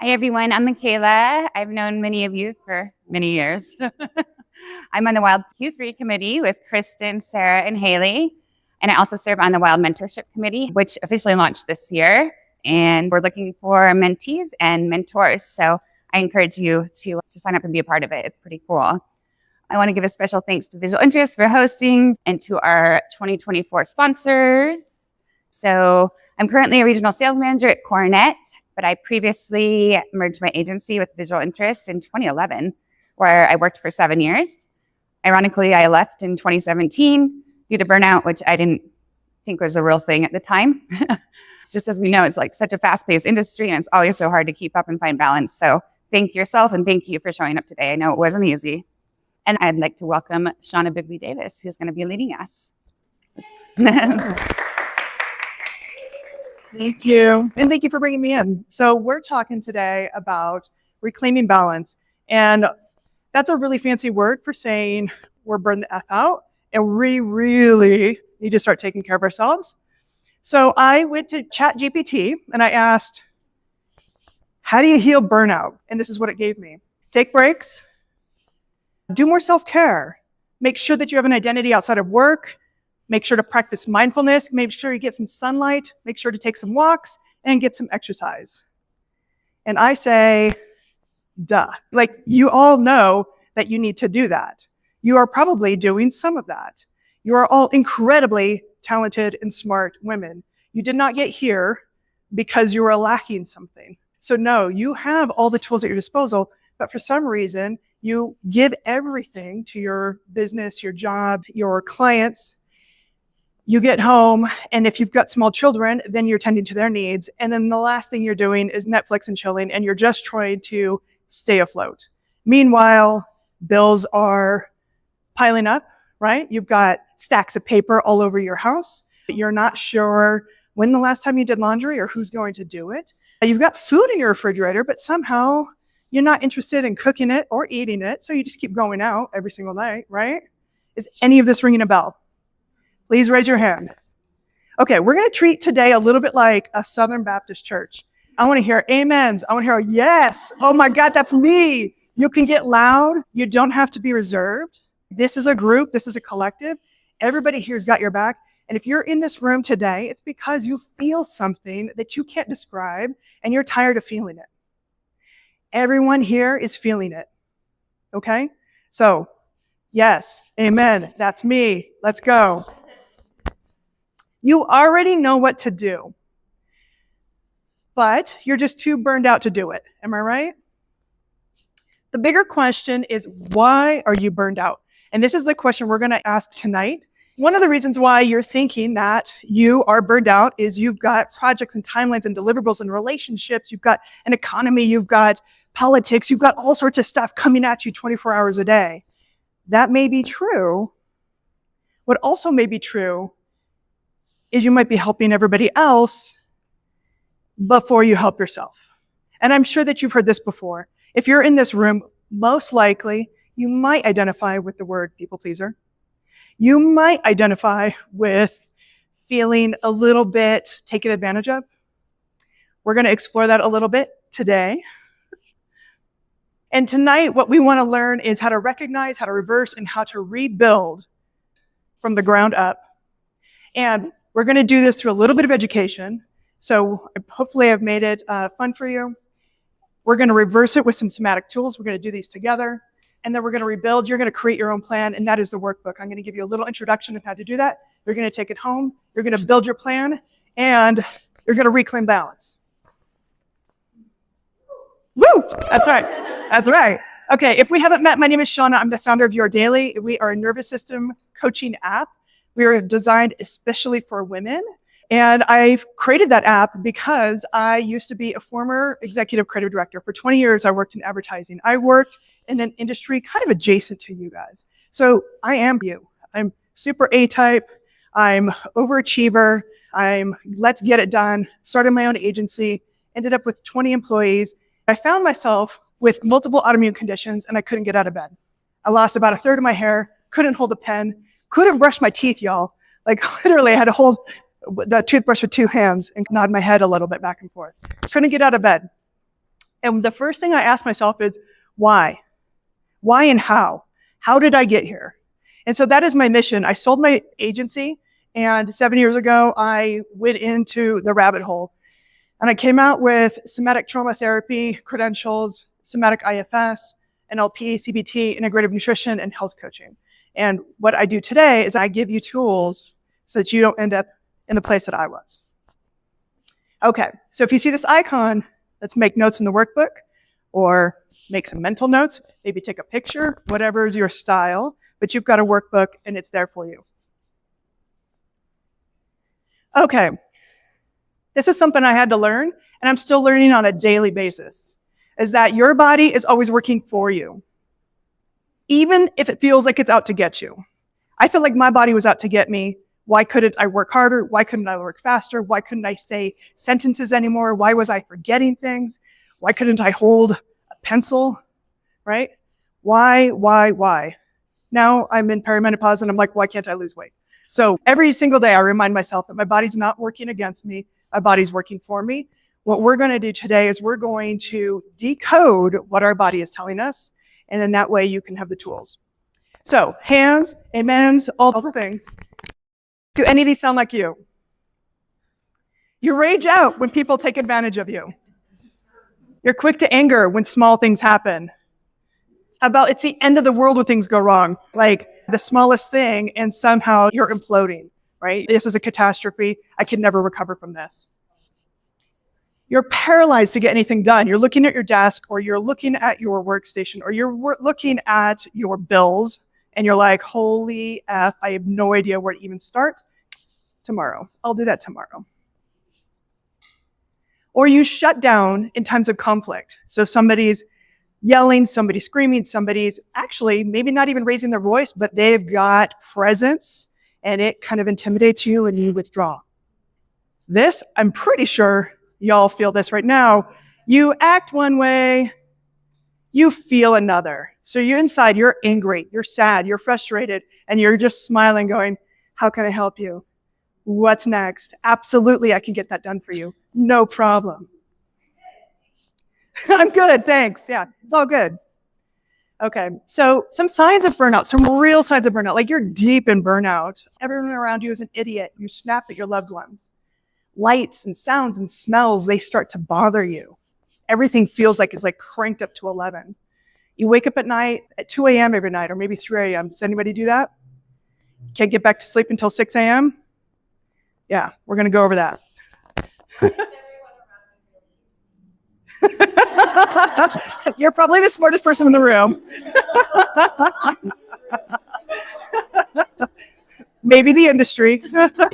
Hi, everyone. I'm Michaela. I've known many of you for many years. I'm on the Wild Q3 committee with Kristen, Sarah, and Haley. And I also serve on the Wild Mentorship Committee, which officially launched this year. And we're looking for mentees and mentors. So I encourage you to sign up and be a part of it. It's pretty cool. I want to give a special thanks to Visual Interest for hosting and to our 2024 sponsors. So I'm currently a regional sales manager at Coronet, but I previously merged my agency with Visual Interest in 2011, where I worked for 7 years. Ironically, I left in 2017 due to burnout, which I didn't think was a real thing at the time. It's just, as we know, it's like such a fast-paced industry, and it's always so hard to keep up and find balance. So thank yourself, and thank you for showing up today. I know it wasn't easy. And I'd like to welcome Shauna Bigley-Davis, who's going to be leading us. Thank you. And thank you for bringing me in. So we're talking today about reclaiming balance. And that's a really fancy word for saying we're burned the F out and we really need to start taking care of ourselves. So I went to ChatGPT and I asked, how do you heal burnout? And this is what it gave me. Take breaks. Do more self-care. Make sure that you have an identity outside of work. Make sure to practice mindfulness. Make sure you get some sunlight. Make sure to take some walks and get some exercise. And I say, duh. Like, you all know that you need to do that. You are probably doing some of that. You are all incredibly talented and smart women. You did not get here because you were lacking something. So no, you have all the tools at your disposal, but for some reason, you give everything to your business, your job, your clients. You get home, and if you've got small children, then you're tending to their needs. And then the last thing you're doing is Netflix and chilling, and you're just trying to stay afloat. Meanwhile, bills are piling up, right? You've got stacks of paper all over your house. You're not sure when the last time you did laundry or who's going to do it. You've got food in your refrigerator, but somehow you're not interested in cooking it or eating it, so you just keep going out every single night, right? Is any of this ringing a bell? Please raise your hand. Okay, we're going to treat today a little bit like a Southern Baptist church. I want to hear amens. I want to hear yes. Oh my God, that's me. You can get loud. You don't have to be reserved. This is a group. This is a collective. Everybody here's got your back. And if you're in this room today, it's because you feel something that you can't describe and you're tired of feeling it. Everyone here is feeling it. Okay? So, yes, amen. That's me. Let's go. You already know what to do, but you're just too burned out to do it. Am I right? The bigger question is, why are you burned out? And this is the question we're going to ask tonight. One of the reasons why you're thinking that you are burned out is you've got projects and timelines and deliverables and relationships. You've got an economy. You've got politics. You've got all sorts of stuff coming at you 24 hours a day. That may be true. What also may be true is you might be helping everybody else before you help yourself. And I'm sure that you've heard this before. If you're in this room, most likely you might identify with the word people pleaser. You might identify with feeling a little bit taken advantage of. We're going to explore that a little bit today. And tonight, what we want to learn is how to recognize, how to reverse, and how to rebuild from the ground up. And we're going to do this through a little bit of education. So hopefully I've made it fun for you. We're going to reverse it with some somatic tools. We're going to do these together. And then we're going to rebuild. You're going to create your own plan, and that is the workbook. I'm going to give you a little introduction of how to do that. You're going to take it home. You're going to build your plan, and you're going to reclaim balance. Woo! That's right. That's right. Okay, if we haven't met, my name is Shauna. I'm the founder of Your Daily. We are a nervous system coaching app. We are designed especially for women. And I've created that app because I used to be a former executive creative director. For 20 years, I worked in advertising. I worked in an industry kind of adjacent to you guys. So I am you. I'm super A-type. I'm overachiever. I'm let's get it done. Started my own agency. Ended up with 20 employees. I found myself with multiple autoimmune conditions, and I couldn't get out of bed. I lost about a third of my hair, couldn't hold a pen, couldn't brush my teeth, y'all. Like, literally, I had to hold the toothbrush with two hands and nod my head a little bit back and forth. Couldn't get out of bed. And the first thing I ask myself is, why? Why and how? How did I get here? And so that is my mission. I sold my agency, and 7 years ago, I went into the rabbit hole. And I came out with somatic trauma therapy credentials, somatic IFS, NLP, CBT, integrative nutrition, and health coaching. And what I do today is I give you tools so that you don't end up in the place that I was. Okay, so if you see this icon, let's make notes in the workbook or make some mental notes, maybe take a picture, whatever is your style, but you've got a workbook and it's there for you. Okay, this is something I had to learn, and I'm still learning on a daily basis, is that your body is always working for you, even if it feels like it's out to get you. I feel like my body was out to get me. Why couldn't I work harder? Why couldn't I work faster? Why couldn't I say sentences anymore? Why was I forgetting things? Why couldn't I hold a pencil, right? Why? Now I'm in perimenopause and I'm like, why can't I lose weight? So every single day I remind myself that my body's not working against me. My body's working for me. What we're going to do today is we're going to decode what our body is telling us, and then that way you can have the tools. So hands, amens, all the things. Do any of these sound like you? You rage out when people take advantage of you. You're quick to anger when small things happen. How about it's the end of the world when things go wrong? Like the smallest thing and somehow you're imploding, right? This is a catastrophe. I can never recover from this. You're paralyzed to get anything done. You're looking at your desk or you're looking at your workstation or you're looking at your bills and you're like, holy F, I have no idea where to even start. Tomorrow. I'll do that tomorrow. Or you shut down in times of conflict. So somebody's yelling, somebody's screaming, somebody's actually maybe not even raising their voice, but they've got presence and it kind of intimidates you and you withdraw. This, I'm pretty sure y'all feel this right now. You act one way, you feel another. So you're inside, you're angry, you're sad, you're frustrated, and you're just smiling going, how can I help you? What's next? Absolutely, I can get that done for you. No problem. I'm good, thanks. Yeah, it's all good. Okay, so some signs of burnout, some real signs of burnout, like you're deep in burnout. Everyone around you is an idiot. You snap at your loved ones. Lights and sounds and smells, they start to bother you. Everything feels like it's like cranked up to 11. You wake up at night at 2 a.m. every night, or maybe 3 a.m. Does anybody do that? Can't get back to sleep until 6 a.m.? Yeah, we're going to go over that. You're probably the smartest person in the room. Maybe the industry.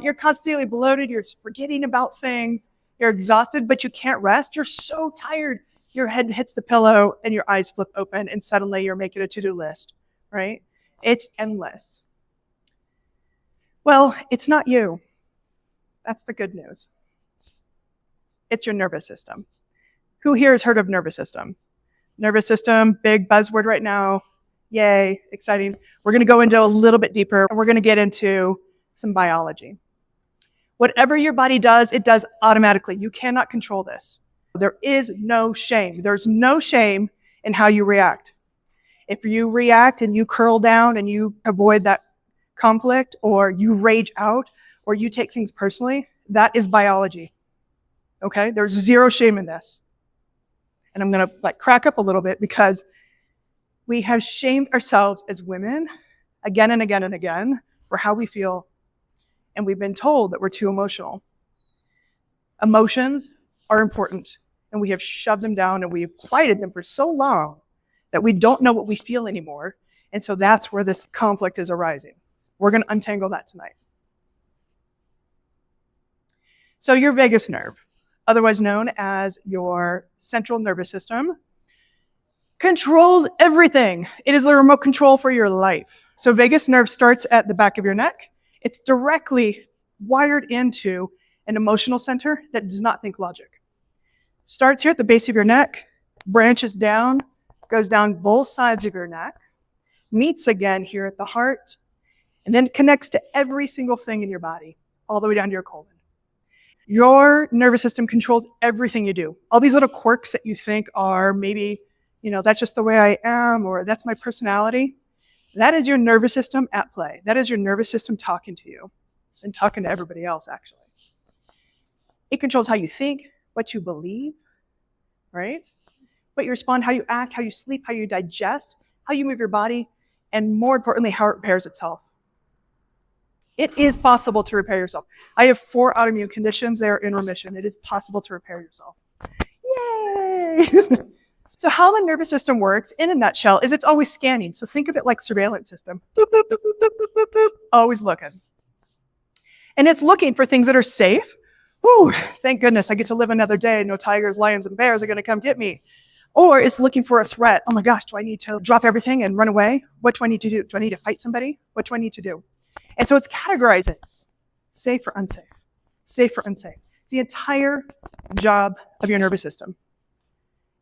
You're constantly bloated. You're forgetting about things. You're exhausted, but you can't rest. You're so tired. Your head hits the pillow and your eyes flip open and suddenly you're making a to-do list, right? It's endless. Well, it's not you. That's the good news. It's your nervous system. Who here has heard of nervous system? Nervous system, big buzzword right now. Yay, exciting. We're going to go into a little bit deeper, and we're going to get into some biology. Whatever your body does, it does automatically. You cannot control this. There is no shame. There's no shame in how you react. If you react and you curl down and you avoid that conflict, or you rage out, or you take things personally, that is biology. Okay? There's zero shame in this. And I'm going to crack up a little bit because we have shamed ourselves as women again and again and again for how we feel. And we've been told that we're too emotional. Emotions are important, and we have shoved them down and we've quieted them for so long that we don't know what we feel anymore. And so that's where this conflict is arising. We're going to untangle that tonight. So your vagus nerve, otherwise known as your central nervous system, controls everything. It is the remote control for your life. So vagus nerve starts at the back of your neck. It's directly wired into an emotional center that does not think logic. Starts here at the base of your neck, branches down, goes down both sides of your neck, meets again here at the heart, and then connects to every single thing in your body, all the way down to your colon. Your nervous system controls everything you do. All these little quirks that you think are maybe, that's just the way I am, or that's my personality. That is your nervous system at play. That is your nervous system talking to you and talking to everybody else, actually. It controls how you think, what you believe, right? What you respond, how you act, how you sleep, how you digest, how you move your body, and more importantly, how it repairs itself. It is possible to repair yourself. I have 4 autoimmune conditions. They are in remission. It is possible to repair yourself. Yay! So how the nervous system works, in a nutshell, is it's always scanning. So think of it like surveillance system. Boop, boop, boop, boop, boop, boop, boop, always looking. And it's looking for things that are safe. Whew, thank goodness I get to live another day. No tigers, lions, and bears are going to come get me. Or it's looking for a threat. Oh my gosh, do I need to drop everything and run away? What do I need to do? Do I need to fight somebody? What do I need to do? And so it's categorizing safe or unsafe, safe or unsafe. It's the entire job of your nervous system.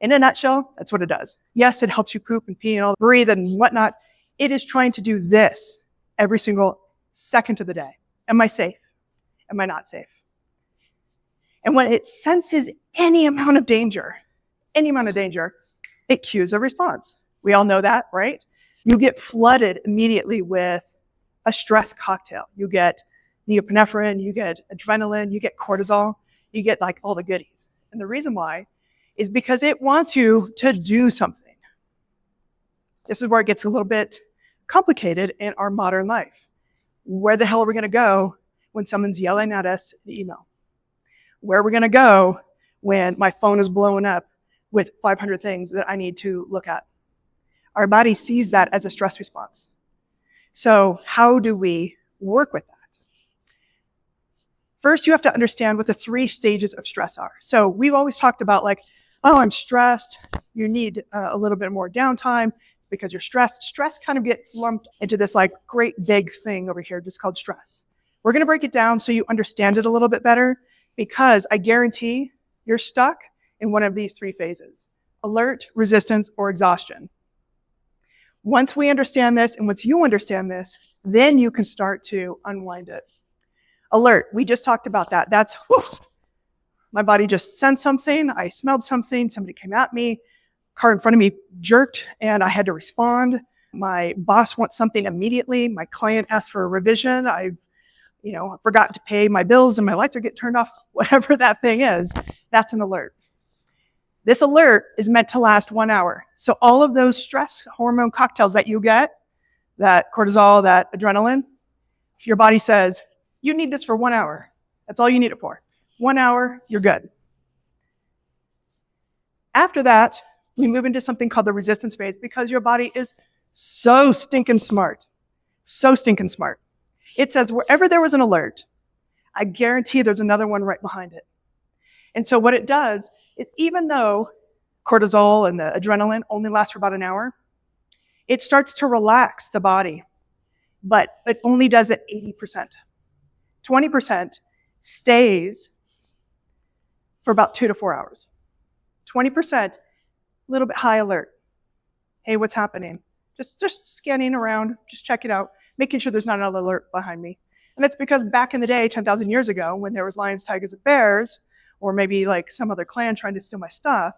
In a nutshell, that's what it does. Yes, it helps you poop and pee and all breathe and whatnot. It is trying to do this every single second of the day. Am I safe? Am I not safe? And when it senses any amount of danger, it cues a response. We all know that, right? You get flooded immediately with a stress cocktail. You get norepinephrine, you get adrenaline, you get cortisol, you get like all the goodies. And the reason why is because it wants you to do something. This is where it gets a little bit complicated in our modern life. Where the hell are we going to go when someone's yelling at us in email? Where are we going to go when my phone is blowing up with 500 things that I need to look at? Our body sees that as a stress response. So how do we work with that? First, you have to understand what the 3 stages of stress are. So we've always talked about like, oh, I'm stressed. You need a little bit more downtime. It's because you're stressed. Stress kind of gets lumped into this like great big thing over here just called stress. We're going to break it down so you understand it a little bit better, because I guarantee you're stuck in one of these 3 phases: alert, resistance, or exhaustion. Once we understand this, and once you understand this, then you can start to unwind it. Alert, we just talked about that. That's, whew, my body just sensed something, I smelled something, somebody came at me, car in front of me jerked, and I had to respond. My boss wants something immediately, my client asked for a revision, I forgot to pay my bills and my lights are getting turned off, whatever that thing is, that's an alert. This alert is meant to last 1 hour. So all of those stress hormone cocktails that you get, that cortisol, that adrenaline, your body says, you need this for 1 hour. That's all you need it for. 1 hour, you're good. After that, we move into something called the resistance phase, because your body is so stinking smart. So stinking smart. It says wherever there was an alert, I guarantee there's another one right behind it. And so what it does is, even though cortisol and the adrenaline only last for about an hour, it starts to relax the body, but it only does it 80%. 20% stays for about 2 to 4 hours. 20%, a little bit high alert. Hey, what's happening? Just scanning around, just check it out, making sure there's not another alert behind me. And that's because back in the day, 10,000 years ago, when there was lions, tigers, and bears, or maybe like some other clan trying to steal my stuff,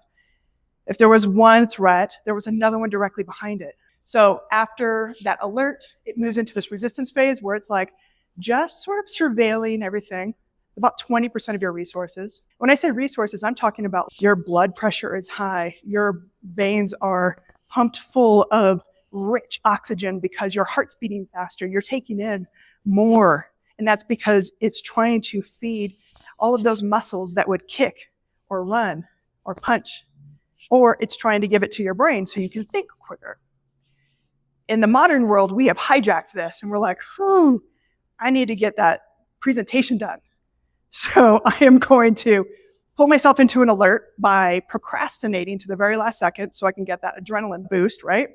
if there was one threat, there was another one directly behind it. So after that alert, it moves into this resistance phase where it's like just sort of surveilling everything. It's about 20% of your resources. When I say resources, I'm talking about your blood pressure is high, your veins are pumped full of rich oxygen because your heart's beating faster, you're taking in more. And that's because it's trying to feed all of those muscles that would kick or run or punch, or it's trying to give it to your brain so you can think quicker. In the modern world, we have hijacked this and we're like, I need to get that presentation done. So I am going to pull myself into an alert by procrastinating to the very last second so I can get that adrenaline boost, right?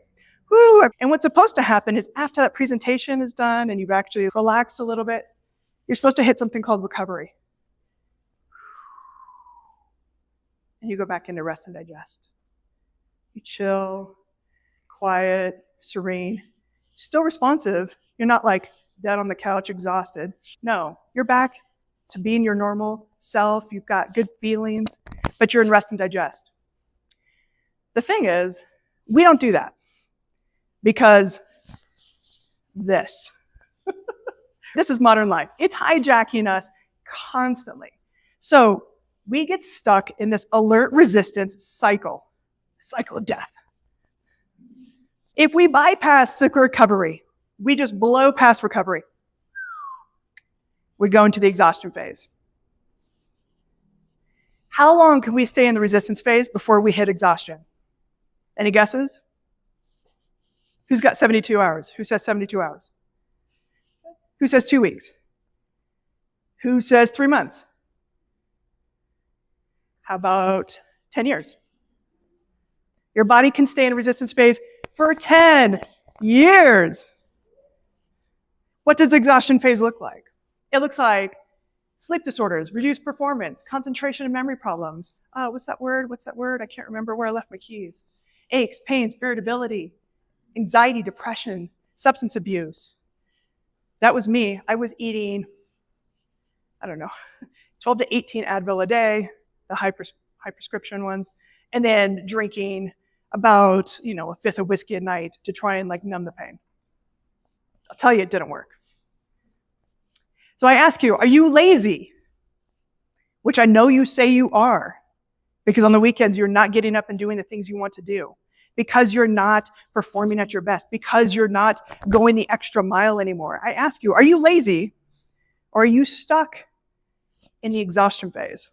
Woo! And what's supposed to happen is after that presentation is done and you've actually relaxed a little bit, you're supposed to hit something called recovery. And you go back into rest and digest. You chill, quiet, serene, still responsive. You're not like dead on the couch, exhausted. No, you're back to being your normal self. You've got good feelings, but you're in rest and digest. The thing is, we don't do that because this is modern life. It's hijacking us constantly. So we get stuck in this alert resistance cycle of death. If we bypass the recovery, we just blow past recovery, we go into the exhaustion phase. How long can we stay in the resistance phase before we hit exhaustion? Any guesses? Who's got 72 hours? Who says 72 hours? Who says 2 weeks? Who says 3 months? How about 10 years? Your body can stay in a resistance phase for 10 years. What does exhaustion phase look like? It looks like sleep disorders, reduced performance, concentration and memory problems. What's that word? I can't remember where I left my keys. Aches, pains, irritability, anxiety, depression, substance abuse. That was me. I was eating, 12 to 18 Advil a day, the high prescription ones, and then drinking about, a fifth of whiskey a night to try and numb the pain. I'll tell you, it didn't work. So I ask you, are you lazy? Which I know you say you are, because on the weekends you're not getting up and doing the things you want to do, because you're not performing at your best, because you're not going the extra mile anymore. I ask you, are you lazy, or are you stuck in the exhaustion phase?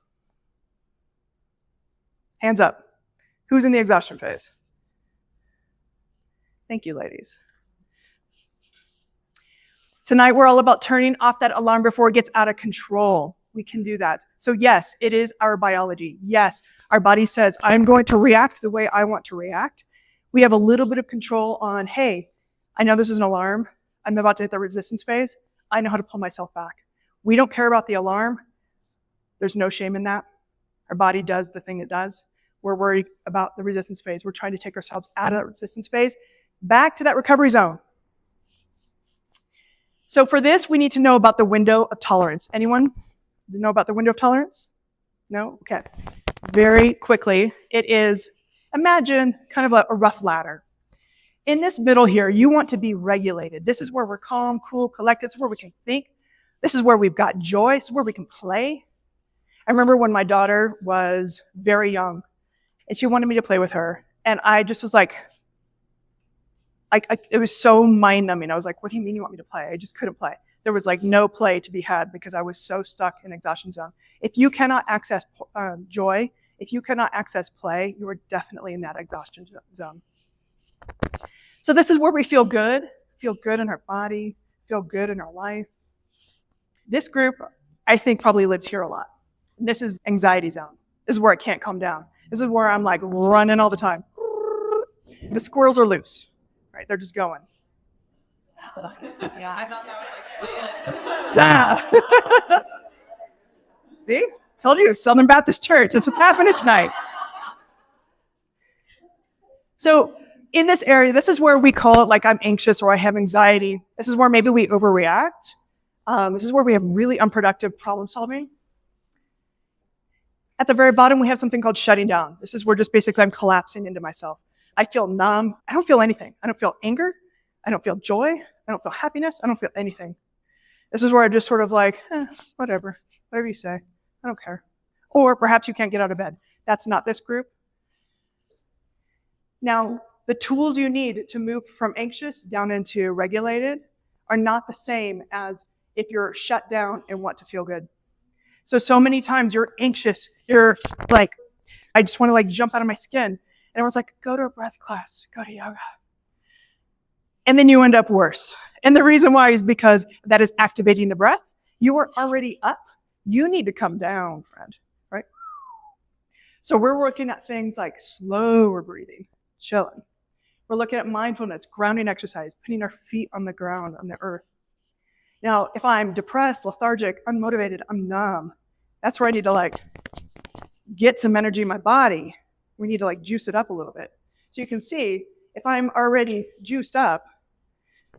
Hands up. Who's in the exhaustion phase? Thank you, ladies. Tonight, we're all about turning off that alarm before it gets out of control. We can do that. So yes, it is our biology. Yes, our body says, I'm going to react the way I want to react. We have a little bit of control on, hey, I know this is an alarm. I'm about to hit the resistance phase. I know how to pull myself back. We don't care about the alarm. There's no shame in that. Our body does the thing it does. We're worried about the resistance phase. We're trying to take ourselves out of that resistance phase, back to that recovery zone. So for this, we need to know about the window of tolerance. Anyone know about the window of tolerance? No? Okay. Very quickly, it is, imagine kind of a rough ladder. In this middle here, you want to be regulated. This is where we're calm, cool, collected. This is where we can think. This is where we've got joy. This is where we can play. I remember when my daughter was very young, and she wanted me to play with her, and I just was like, it was so mind-numbing. I was like, what do you mean you want me to play? I just couldn't play. There was no play to be had because I was so stuck in exhaustion zone. If you cannot access joy, if you cannot access play, you are definitely in that exhaustion zone. So this is where we feel good in our body, feel good in our life. This group, I think, probably lives here a lot. And this is anxiety zone. This is where I can't calm down. This is where I'm running all the time. The squirrels are loose. Right, they're just going. Yeah. I thought that was See? Told you, Southern Baptist Church. That's what's happening tonight. So in this area, this is where we call it I'm anxious or I have anxiety. This is where maybe we overreact. This is where we have really unproductive problem solving. At the very bottom, we have something called shutting down. This is where just basically I'm collapsing into myself. I feel numb. I don't feel anything. I don't feel anger. I don't feel joy. I don't feel happiness. I don't feel anything. This is where I'm just sort of whatever you say. I don't care. Or perhaps you can't get out of bed. That's not this group. Now, the tools you need to move from anxious down into regulated are not the same as if you're shut down and want to feel good. So many times you're anxious. You're I just want to jump out of my skin. And everyone's like, go to a breath class, go to yoga. And then you end up worse. And the reason why is because that is activating the breath. You are already up. You need to come down, friend, right? So we're working at things like slower breathing, chilling. We're looking at mindfulness, grounding exercise, putting our feet on the ground, on the earth. Now, if I'm depressed, lethargic, unmotivated, I'm numb, that's where I need to get some energy in my body. We need to juice it up a little bit. So you can see, if I'm already juiced up,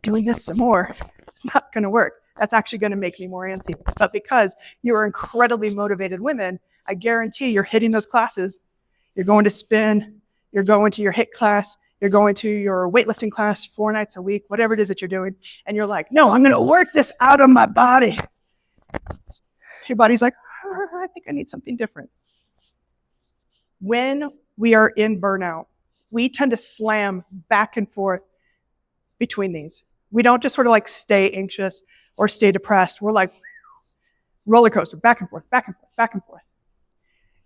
doing this some more, it's not going to work. That's actually going to make me more antsy. But because you are incredibly motivated women, I guarantee you're hitting those classes. You're going to spin, you're going to your HIIT class, you're going to your weightlifting class 4 nights a week, whatever it is that you're doing. And you're like, no, I'm going to work this out of my body. Your body's like, I think I need something different. When we are in burnout, we tend to slam back and forth between these. We don't just sort of like stay anxious or stay depressed. We're like roller coaster, back and forth, back and forth, back and forth.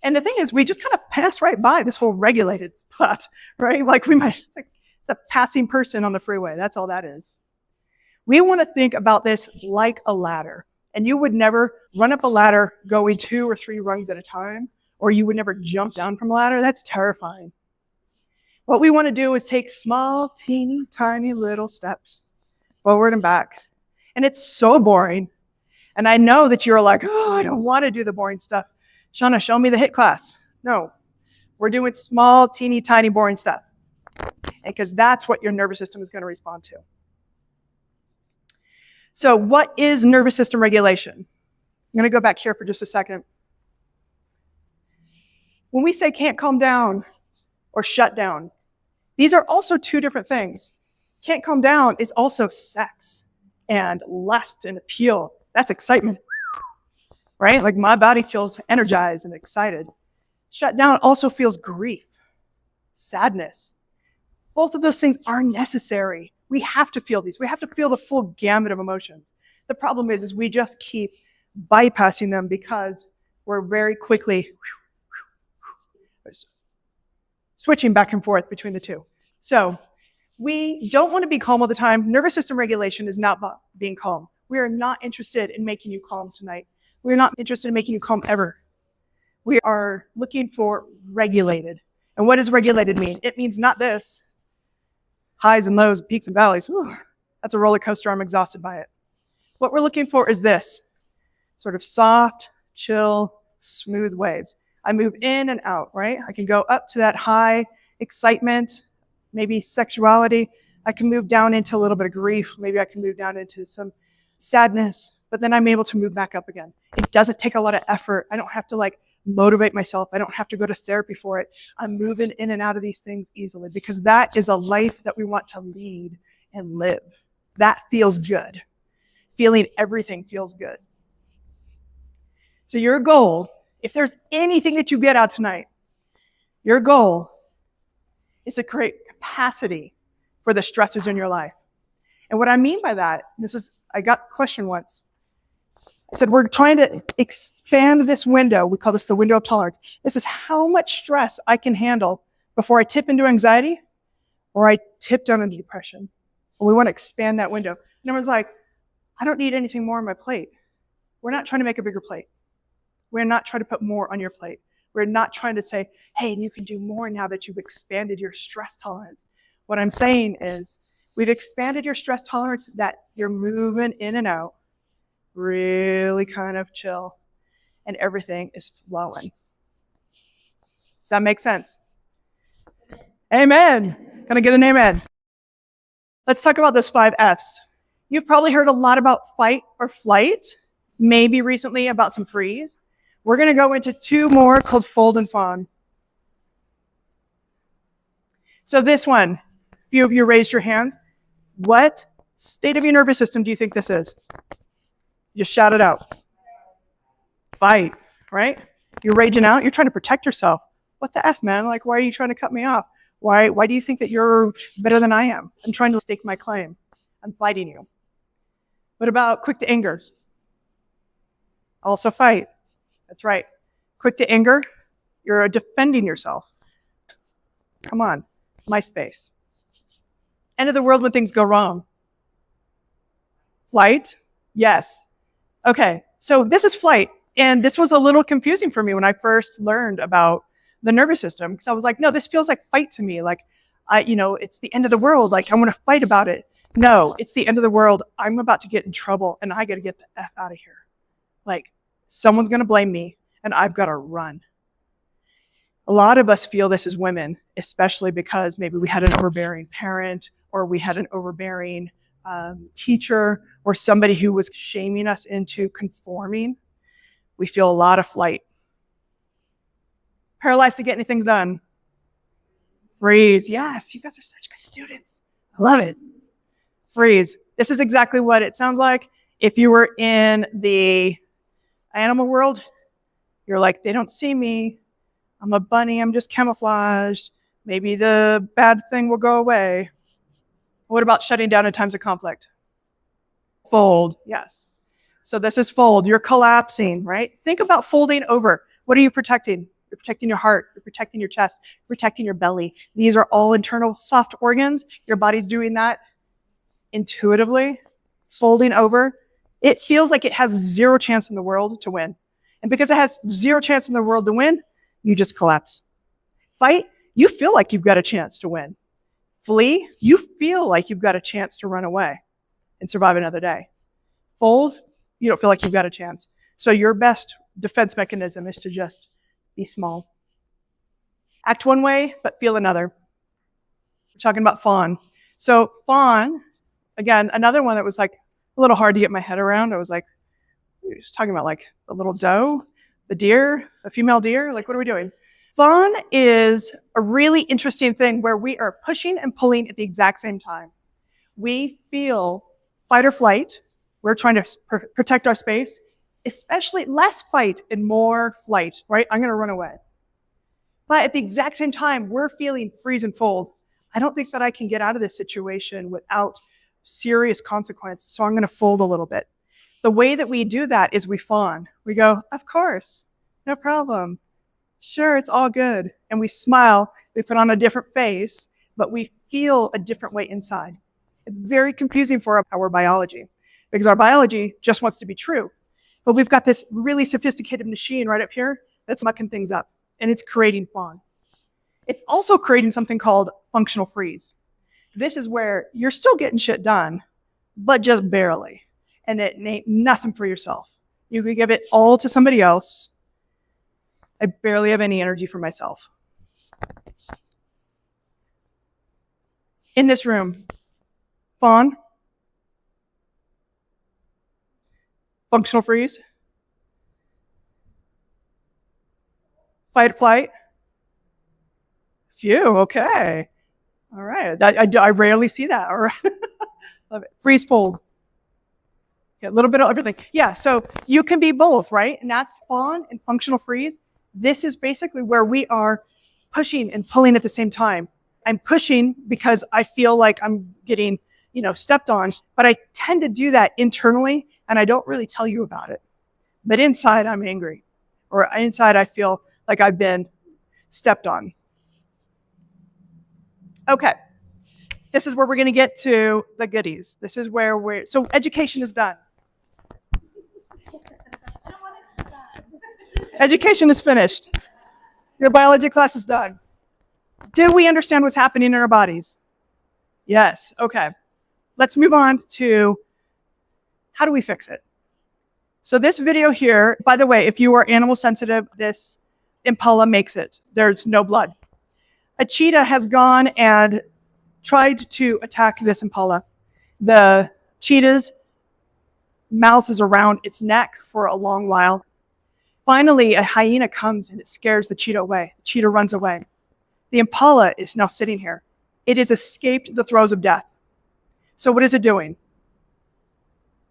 And the thing is, we just kind of pass right by this whole regulated spot, right? Like it's a passing person on the freeway. That's all that is. We want to think about this like a ladder. And you would never run up a ladder going 2 or 3 rungs at a time, or you would never jump down from a ladder. That's terrifying. What we want to do is take small, teeny, tiny little steps forward and back. And it's so boring. And I know that you're like, oh, I don't want to do the boring stuff. Shauna, show me the HIIT class. No, we're doing small, teeny, tiny, boring stuff. Because that's what your nervous system is going to respond to. So what is nervous system regulation? I'm going to go back here for just a second. When we say can't calm down or shut down, these are also 2 different things. Can't calm down is also sex and lust and appeal. That's excitement, right? Like my body feels energized and excited. Shut down also feels grief, sadness. Both of those things are necessary. We have to feel these. We have to feel the full gamut of emotions. The problem is we just keep bypassing them because we're very quickly switching back and forth between the 2. So we don't want to be calm all the time. Nervous system regulation is not about being calm. We are not interested in making you calm tonight. We're not interested in making you calm ever. We are looking for regulated. And what does regulated mean? It means not this. Highs and lows, peaks and valleys. Whew, that's a roller coaster. I'm exhausted by it. What we're looking for is this. Sort of soft, chill, smooth waves. I move in and out, right? I can go up to that high excitement, maybe sexuality. I can move down into a little bit of grief. Maybe I can move down into some sadness, but then I'm able to move back up again. It doesn't take a lot of effort. I don't have to like motivate myself. I don't have to go to therapy for it. I'm moving in and out of these things easily because that is a life that we want to lead and live. That feels good. Feeling everything feels good. So your goal, if there's anything that you get out tonight, your goal is to create capacity for the stressors in your life. And what I mean by that, I got a question once. I said, we're trying to expand this window. We call this the window of tolerance. This is how much stress I can handle before I tip into anxiety or I tip down into depression. And we want to expand that window. And everyone's like, I don't need anything more on my plate. We're not trying to make a bigger plate. We're not trying to put more on your plate. We're not trying to say, hey, you can do more now that you've expanded your stress tolerance. What I'm saying is we've expanded your stress tolerance that you're moving in and out, really kind of chill, and everything is flowing. Does that make sense? Amen. Can I get an amen? Let's talk about those 5 F's. You've probably heard a lot about fight or flight, maybe recently about some freeze. We're going to go into 2 more called fold and fawn. So this one, a few of you raised your hands. What state of your nervous system do you think this is? Just shout it out. Fight, right? You're raging out. You're trying to protect yourself. What the F, man? Like, why are you trying to cut me off? Why do you think that you're better than I am? I'm trying to stake my claim. I'm fighting you. What about quick to anger? Also fight. That's right. Quick to anger, you're defending yourself. Come on, my space. End of the world when things go wrong. Flight? Yes. Okay, so this is flight. And this was a little confusing for me when I first learned about the nervous system. Because I was like, no, this feels like fight to me. Like, it's the end of the world. Like, I want to fight about it. No, it's the end of the world. I'm about to get in trouble and I got to get the F out of here. Like, someone's going to blame me and I've got to run. A lot of us feel this as women, especially because maybe we had an overbearing parent or we had an overbearing teacher or somebody who was shaming us into conforming, we feel a lot of flight. Paralyzed to get anything done. Freeze. Yes, you guys are such good students. I love it. Freeze. This is exactly what it sounds like. If you were in the animal world, you're like, they don't see me. I'm a bunny. I'm just camouflaged. Maybe the bad thing will go away. What about shutting down in times of conflict? Fold. Yes. So this is fold. You're collapsing, right? Think about folding over. What are you protecting? You're protecting your heart. You're protecting your chest. You're protecting your belly. These are all internal soft organs. Your body's doing that intuitively. Folding over. It feels like it has zero chance in the world to win. And because it has zero chance in the world to win, you just collapse. Fight, you feel like you've got a chance to win. Flee, you feel like you've got a chance to run away and survive another day. Fold, you don't feel like you've got a chance. So your best defense mechanism is to just be small. Act one way, but feel another. We're talking about fawn. So fawn, again, another one that was like a little hard to get my head around. I was like, we're just talking about like a little doe, the deer, a female deer. Like, what are we doing? Fawn is a really interesting thing where we are pushing and pulling at the exact same time. We feel fight or flight. We're trying to protect our space, especially less fight and more flight, right? I'm going to run away. But at the exact same time, we're feeling freeze and fold. I don't think that I can get out of this situation without serious consequence, so I'm going to fold a little bit. The way that we do that is we fawn. We go, of course, no problem. Sure, it's all good. And we smile, we put on a different face, but we feel a different way inside. It's very confusing for our biology because our biology just wants to be true. But we've got this really sophisticated machine right up here that's mucking things up, and it's creating fawn. It's also creating something called functional freeze. This is where you're still getting shit done, but just barely. And it ain't nothing for yourself. You could give it all to somebody else. I barely have any energy for myself. In this room, fawn, functional freeze, fight, flight. Phew, okay. All right, I rarely see that. All right. Love it. Freeze, fold. Okay, a little bit of everything. Yeah, so you can be both, right? And that's fawn and functional freeze. This is basically where we are pushing and pulling at the same time. I'm pushing because I feel like I'm getting, stepped on, but I tend to do that internally and I don't really tell you about it. But inside I'm angry, or inside I feel like I've been stepped on. Okay. This is where we're going to get to the goodies. This is where so education is done. Education is finished. Your biology class is done. Do we understand what's happening in our bodies? Yes. Okay. Let's move on to how do we fix it? So this video here, by the way, if you are animal sensitive, this impala makes it. There's no blood. A cheetah has gone and tried to attack this impala. The cheetah's mouth is around its neck for a long while. Finally, a hyena comes and it scares the cheetah away. The cheetah runs away. The impala is now sitting here. It has escaped the throes of death. So what is it doing?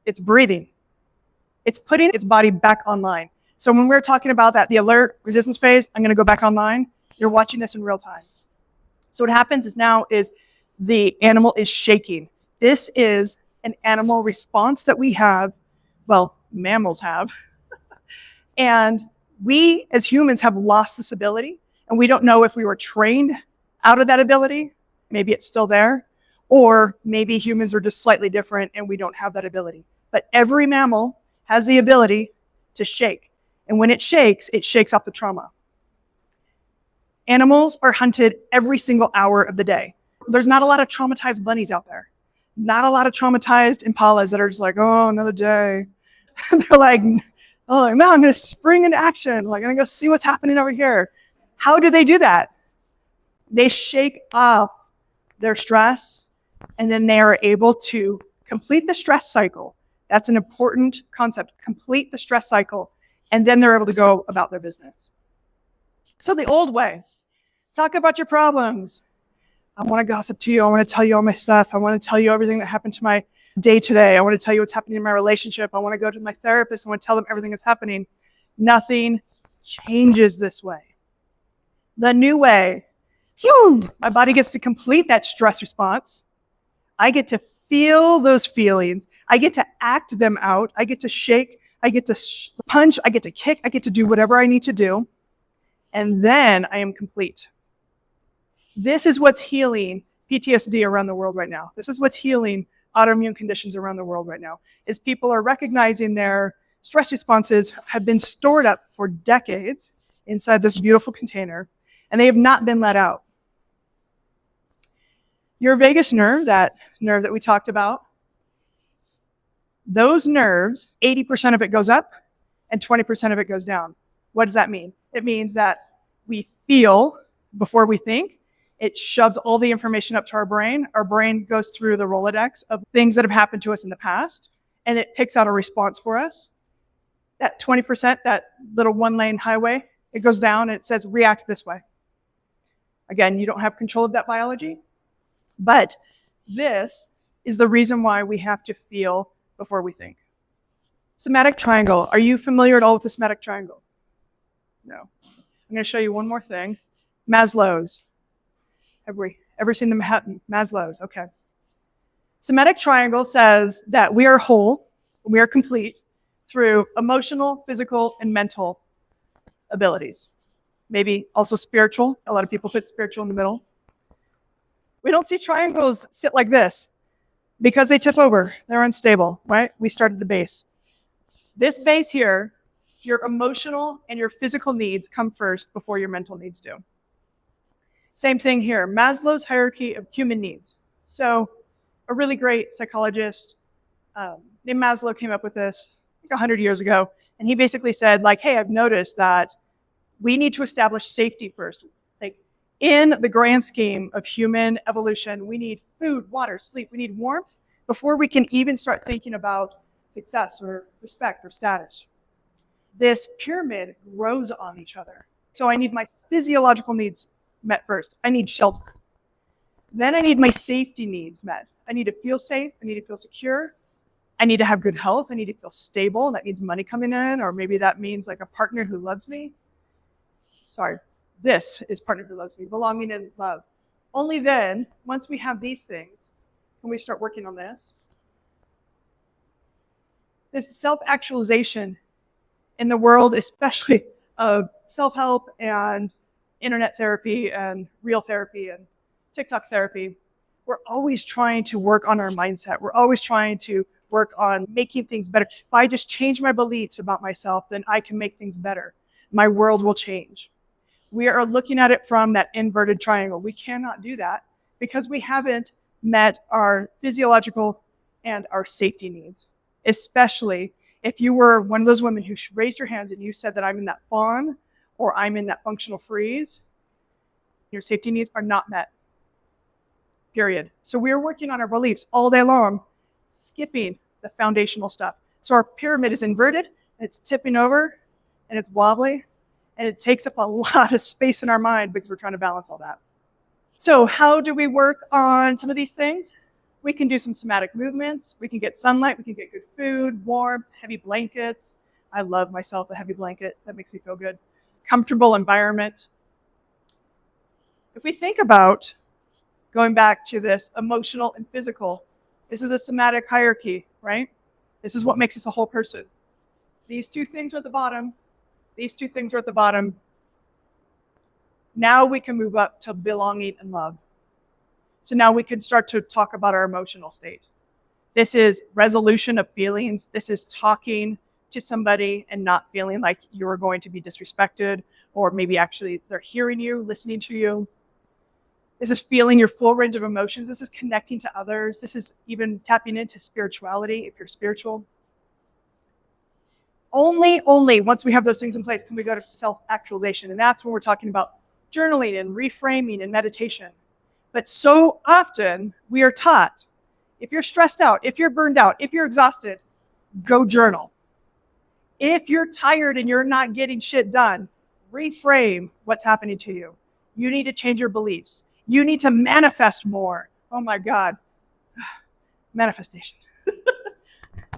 It's breathing. It's putting its body back online. So when we're talking about that, the alert resistance phase, I'm going to go back online. You're watching this in real time. So what happens is now is the animal is shaking. This is an animal response that we have, well, mammals have. And we as humans have lost this ability, and we don't know if we were trained out of that ability. Maybe it's still there, or maybe humans are just slightly different and we don't have that ability. But every mammal has the ability to shake. And when it shakes off the trauma. Animals are hunted every single hour of the day. There's not a lot of traumatized bunnies out there. Not a lot of traumatized impalas that are just like, oh, another day. They're like, oh, no, I'm going to spring into action. Like, I'm going to go see what's happening over here. How do they do that? They shake off their stress, and then they are able to Complete the stress cycle. That's an important concept. Complete the stress cycle, and then they're able to go about their business. So the old way, talk about your problems. I want to gossip to you. I want to tell you all my stuff. I want to tell you everything that happened to my day today. I want to tell you what's happening in my relationship. I want to go to my therapist. I want to tell them everything that's happening. Nothing changes this way. The new way, my body gets to complete that stress response. I get to feel those feelings. I get to act them out. I get to shake. I get to punch. I get to kick. I get to do whatever I need to do. And then I am complete. This is what's healing PTSD around the world right now. This is what's healing autoimmune conditions around the world right now, is people are recognizing their stress responses have been stored up for decades inside this beautiful container, and they have not been let out. Your vagus nerve, that nerve that we talked about, those nerves, 80% of it goes up and 20% of it goes down. What does that mean? It means that we feel before we think. It shoves all the information up to our brain. Our brain goes through the Rolodex of things that have happened to us in the past, and it picks out a response for us. That 20%, that little one-lane highway, it goes down and it says, react this way. Again, you don't have control of that biology, but this is the reason why we have to feel before we think. Somatic triangle. Are you familiar at all with the somatic triangle? No. I'm going to show you one more thing. Maslow's. Have we ever seen the Maslow's? Okay. Somatic triangle says that we are whole, we are complete through emotional, physical, and mental abilities. Maybe also spiritual. A lot of people put spiritual in the middle. We don't see triangles sit like this because they tip over. They're unstable, right? We start at the base. This base here, your emotional and your physical needs come first before your mental needs do. Same thing here, Maslow's hierarchy of human needs. So a really great psychologist named Maslow came up with this like 100 years ago. And he basically said, like, hey, I've noticed that we need to establish safety first. Like in the grand scheme of human evolution, we need food, water, sleep, we need warmth before we can even start thinking about success or respect or status. This pyramid grows on each other. So I need my physiological needs met first. I need shelter. Then I need my safety needs met. I need to feel safe. I need to feel secure. I need to have good health. I need to feel stable. That means money coming in, or maybe that means like a partner who loves me. Sorry, this is partner who loves me, belonging and love. Only then, once we have these things, can we start working on this. This self-actualization in the world, especially of self-help and internet therapy and real therapy and TikTok therapy, we're always trying to work on our mindset. We're always trying to work on making things better. If I just change my beliefs about myself, then I can make things better. My world will change. We are looking at it from that inverted triangle. We cannot do that because we haven't met our physiological and our safety needs, especially if you were one of those women who raised your hands and you said that I'm in that fawn or I'm in that functional freeze. Your safety needs are not met, period. So we're working on our beliefs all day long, skipping the foundational stuff. So our pyramid is inverted, and it's tipping over, and it's wobbly, and it takes up a lot of space in our mind because we're trying to balance all that. So how do we work on some of these things? We can do some somatic movements. We can get sunlight. We can get good food, warmth, heavy blankets. I love myself a heavy blanket. That makes me feel good. Comfortable environment. If we think about going back to this emotional and physical, this is a somatic hierarchy, right? This is what makes us a whole person. These two things are at the bottom. These two things are at the bottom. Now we can move up to belonging and love. So now we can start to talk about our emotional state. This is resolution of feelings. This is talking to somebody and not feeling like you're going to be disrespected, or maybe actually they're hearing you, listening to you. This is feeling your full range of emotions. This is connecting to others. This is even tapping into spirituality, if you're spiritual. Only once we have those things in place can we go to self-actualization. And that's when we're talking about journaling and reframing and meditation. But so often we are taught If you're stressed out, if you're burned out, if you're exhausted, go journal. If you're tired and you're not getting shit done, reframe what's happening to you. You need to change your beliefs. You need to manifest more. Oh my God. Manifestation.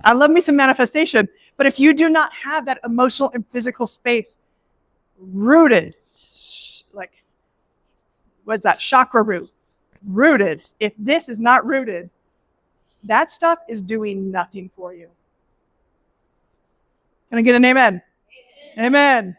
I love me some manifestation, but if you do not have that emotional and physical space rooted, like, what's that? Chakra root. Rooted. If this is not rooted, that stuff is doing nothing for you. Can I get an amen? Amen.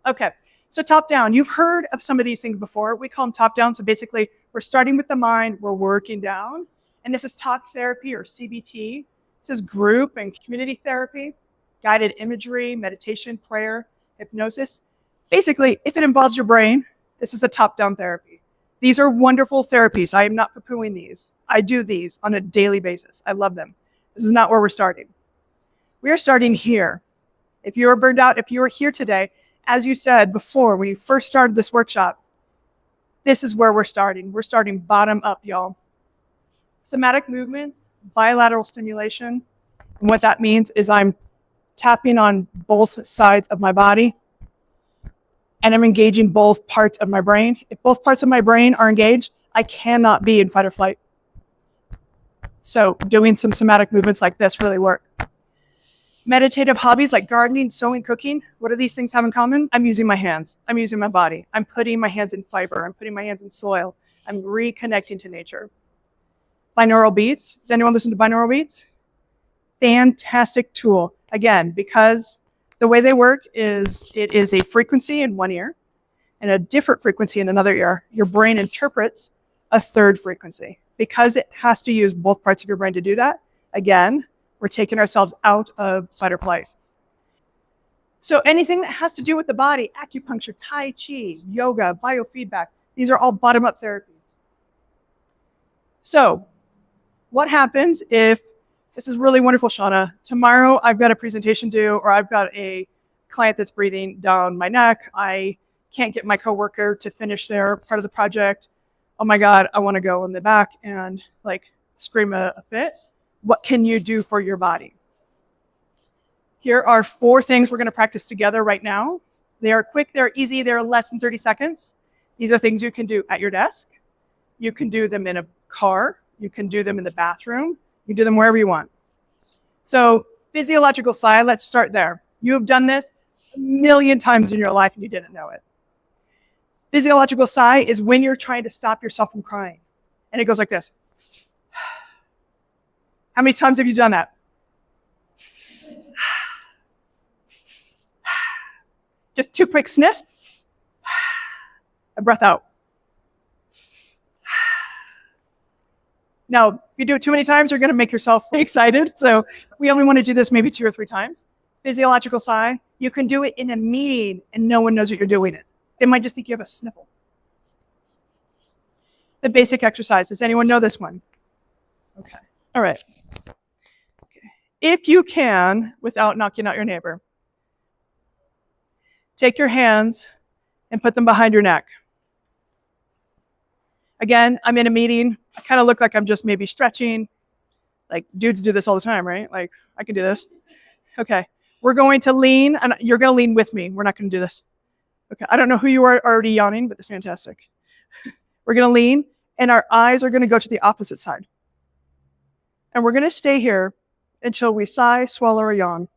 Okay. So top down, you've heard of some of these things before. We call them top down. So basically, we're starting with the mind, we're working down. And this is talk therapy or CBT. This is group and community therapy, guided imagery, meditation, prayer, hypnosis. Basically, if it involves your brain, this is a top-down therapy. These are wonderful therapies. I am not poo-pooing these. I do these on a daily basis. I love them. This is not where we're starting. We are starting here. If you are burned out, if you are here today, as you said before, when you first started this workshop, this is where we're starting. We're starting bottom up, y'all. Somatic movements, bilateral stimulation. And what that means is I'm tapping on both sides of my body and I'm engaging both parts of my brain. If both parts of my brain are engaged, I cannot be in fight or flight. So doing some somatic movements like this really work. Meditative hobbies like gardening, sewing, cooking. What do these things have in common? I'm using my hands. I'm using my body. I'm putting my hands in fiber. I'm putting my hands in soil. I'm reconnecting to nature. Binaural beats. Does anyone listen to binaural beats? Fantastic tool. Again, because the way they work is it is a frequency in one ear and a different frequency in another ear. Your brain interprets a third frequency. Because it has to use both parts of your brain to do that, again, we're taking ourselves out of fight or flight. So anything that has to do with the body, acupuncture, tai chi, yoga, biofeedback, these are all bottom-up therapies. So what happens if, this is really wonderful, Shauna, tomorrow I've got a presentation due or I've got a client that's breathing down my neck. I can't get my coworker to finish their part of the project. Oh my God, I want to go in the back and like scream a fit. What can you do for your body? Here are 4 things we're going to practice together right now. They are quick, they're easy, they're less than 30 seconds. These are things you can do at your desk. You can do them in a car. You can do them in the bathroom. You can do them wherever you want. So physiological sigh, let's start there. You have done this a million times in your life and you didn't know it. Physiological sigh is when you're trying to stop yourself from crying. And it goes like this. How many times have you done that? Just 2 quick sniffs. A breath out. Now, if you do it too many times, you're going to make yourself excited. So we only want to do this maybe 2 or 3 times. Physiological sigh. You can do it in a meeting and no one knows that you're doing it. They might just think you have a sniffle. The basic exercise. Does anyone know this one? Okay. All right. Okay. If you can, without knocking out your neighbor, take your hands and put them behind your neck. Again, I'm in a meeting. I kind of look like I'm just maybe stretching. Like dudes do this all the time, right? Like I can do this. Okay. We're going to lean, and you're going to lean with me. We're not going to do this. Okay. I don't know who you are already yawning, but it's fantastic. We're going to lean, and our eyes are going to go to the opposite side. And we're going to stay here until we sigh, swallow, or yawn.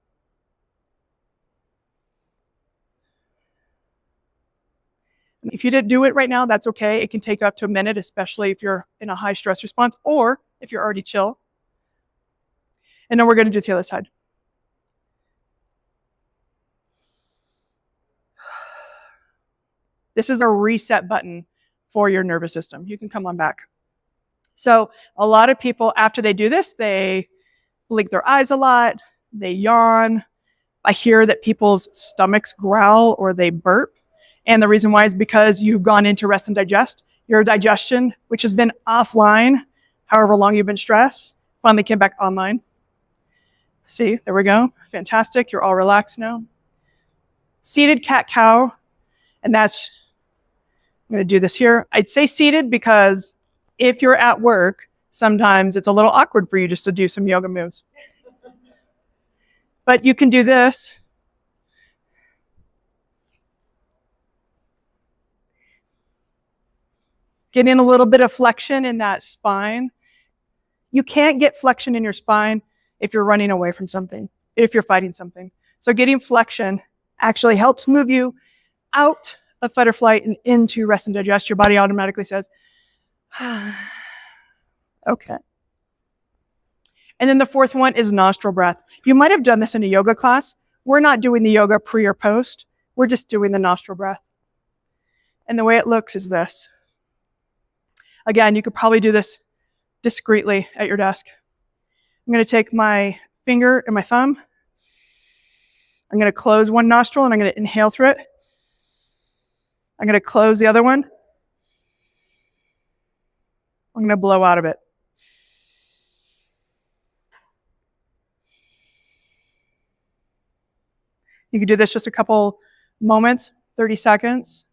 If you didn't do it right now, that's okay. It can take up to a minute, especially if you're in a high stress response or if you're already chill. And then we're going to do the other side. This is a reset button for your nervous system. You can come on back. So a lot of people, after they do this, they blink their eyes a lot, they yawn. I hear that people's stomachs growl or they burp. And the reason why is because you've gone into rest and digest. Your digestion, which has been offline, however long you've been stressed, finally came back online. See, there we go. Fantastic. You're all relaxed now. Seated cat-cow. And I'm going to do this here. I'd say seated because if you're at work, Sometimes it's a little awkward for you just to do some yoga moves. But you can do this. Get in a little bit of flexion in that spine. You can't get flexion in your spine if you're running away from something, if you're fighting something. So getting flexion actually helps move you out of fight or flight and into rest and digest. Your body automatically says, okay. And then the fourth one is nostril breath. You might have done this in a yoga class. We're not doing the yoga pre or post. We're just doing the nostril breath. And the way it looks is this. Again, you could probably do this discreetly at your desk. I'm going to take my finger and my thumb. I'm going to close one nostril and I'm going to inhale through it. I'm going to close the other one. I'm going to blow out of it. You can do this just a couple moments, 30 seconds.